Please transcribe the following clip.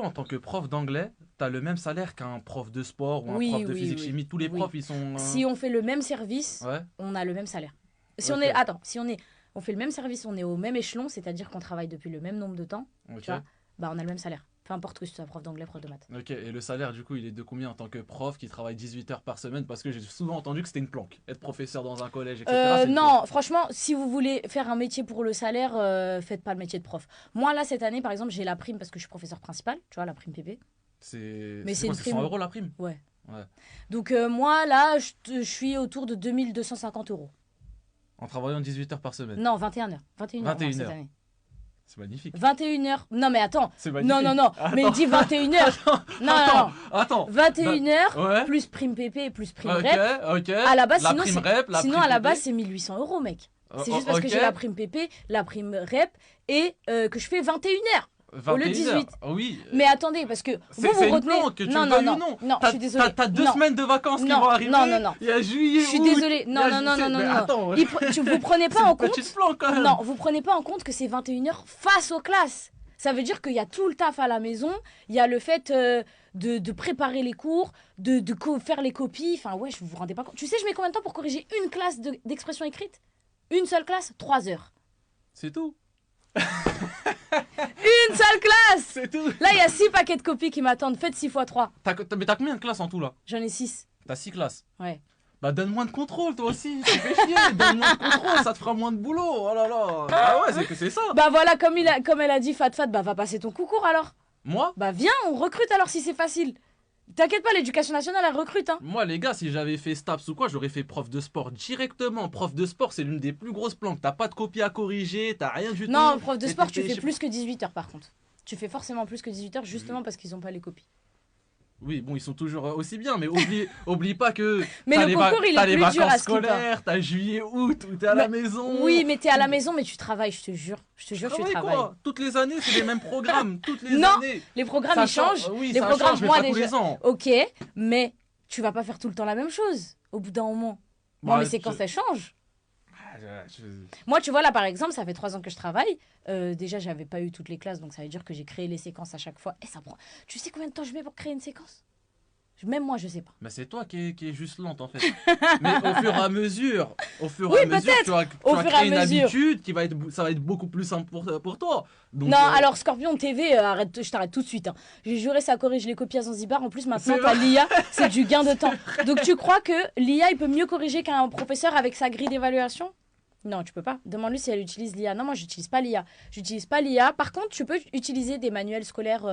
En tant que prof d'anglais, t'as le même salaire qu'un prof de sport ou un Oui, prof de oui, physique oui. chimie. Tous les Oui. profs, ils sont. Si on fait le même service, Ouais, on a le même salaire. Si on est, ok, attends, si on fait le même service, on est au même échelon, c'est-à-dire qu'on travaille depuis le même nombre de temps, tu ok, vois, bah on a le même salaire. Peu importe que tu sois prof d'anglais, prof de maths. ok. Et le salaire, du coup, il est de combien en tant que prof qui travaille 18 heures par semaine? Parce que j'ai souvent entendu que c'était une planque. Être professeur dans un collège, etc., c'est une planque. Non, franchement, si vous voulez faire un métier pour le salaire, faites pas le métier de prof. Moi, là, cette année, par exemple, j'ai la prime parce que je suis professeur principal, tu vois, la prime PP. Mais C'est c'est quoi? une C'est 100 prime. euros la prime? Ouais. Ouais. Donc, moi, là, je suis autour de 2250 euros. En travaillant 18 heures par semaine. Non, 21 heures. 21 heures, moi, 21 cette heures. année. C'est magnifique. 21 heures. Non, mais attends. C'est Non, non, magnifique. non. Mais il Attends, dit 21 heures. Non, non, attends, non. attends. 21 heures Ouais. plus prime PP et plus prime Ok, rep. ok. À la base, La sinon, prime rep, la sinon prime à la PP. base, c'est 1800 euros, mec. C'est juste parce que Ok. j'ai la prime PP, la prime rep et que je fais 21 heures au lieu de 21 heures. 18. Oui. Mais attendez, parce que vous C'est une retenez. planque, que tu Non, le non, veuilles ou non. non. Non, je suis désolée. T'as 2 Non. semaines de vacances qui Non, vont arriver. non, non, non. Il y a juillet, Je suis août. désolée. il y Non, a non, non, non, non, mais non. attends, Vous prenez c'est pas une en compte. petite planque quand même. Non, vous prenez pas en compte que c'est 21 heures face aux classes. Ça veut dire qu'il y a tout le taf à la maison. Il y a le fait de préparer les cours, faire les copies. Enfin, ouais, je vous rendez pas compte. Tu sais, je mets combien de temps pour corriger une classe d'expression écrite? Une seule classe, 3 heures. C'est tout. Une seule classe! C'est tout. Là, il y a 6 paquets de copies qui m'attendent. Faites 6 fois 3. Mais t'as combien de classes en tout là? J'en ai 6. T'as 6 classes. Ouais. Bah donne moins de contrôle toi aussi, tu fais chier, donne moins de contrôle, ça te fera moins de boulot, oh là là. Ah ouais, c'est que c'est ça. Bah voilà, comme elle a dit, Fat, bah va passer ton concours alors. Moi, Bah viens, on recrute alors si c'est facile. T'inquiète pas, l'éducation nationale, elle recrute, hein. les gars, si j'avais fait STAPS ou quoi, j'aurais fait prof de sport directement. Prof de sport, c'est l'une des plus grosses planques. T'as pas de copie à corriger, t'as rien du tout. Non, prof de Et sport, t'es- tu fais t'es- plus que 18 heures par contre. Tu fais forcément plus que 18 heures justement parce qu'ils ont pas les copies. Oui, bon, ils sont toujours aussi bien, mais oublie pas que Mais t'as le concours, il est t'as les plus dur à vacances skipper. scolaires, t'as juillet, août, où t'es à la maison. Oui, mais t'es à la maison, mais tu travailles, je te jure. Je te jure que tu Travaille travailles. quoi? Toutes les années, c'est les mêmes programmes. Toutes les Non, années. les programmes, Ça ils changent. Oui, les ça programmes, change, mais moi pas tous déjà. les ans. Ok, mais tu vas pas faire tout le temps la même chose. Au bout d'un moment. Moi, Bah, mes séquences, elles changent. je- Moi, tu vois, là, par exemple, ça fait 3 ans que je travaille. Déjà, j'avais pas eu toutes les classes, donc ça veut dire que j'ai créé les séquences à chaque fois. Et ça prend. Tu sais combien de temps je mets pour créer une séquence? Même moi, je sais pas. Mais c'est toi qui est juste lente en fait. Mais au fur et à mesure, Oui, peut-être. tu vas Au fur et à créer une mesure. habitude ça va être beaucoup plus simple pour toi. Donc, Non, alors Scorpion TV, arrête, je t'arrête tout de suite, hein. J'ai juré, ça corrige les copies à Zanzibar. En plus, maintenant, C'est t'as vrai. l'IA, c'est du gain de temps. Donc, tu crois que l'IA, il peut mieux corriger qu'un professeur avec sa grille d'évaluation? Non, tu peux pas. Demande-lui si elle utilise l'IA. Non, moi, j'utilise pas l'IA. J'utilise pas l'IA. Par contre, tu peux utiliser des manuels scolaires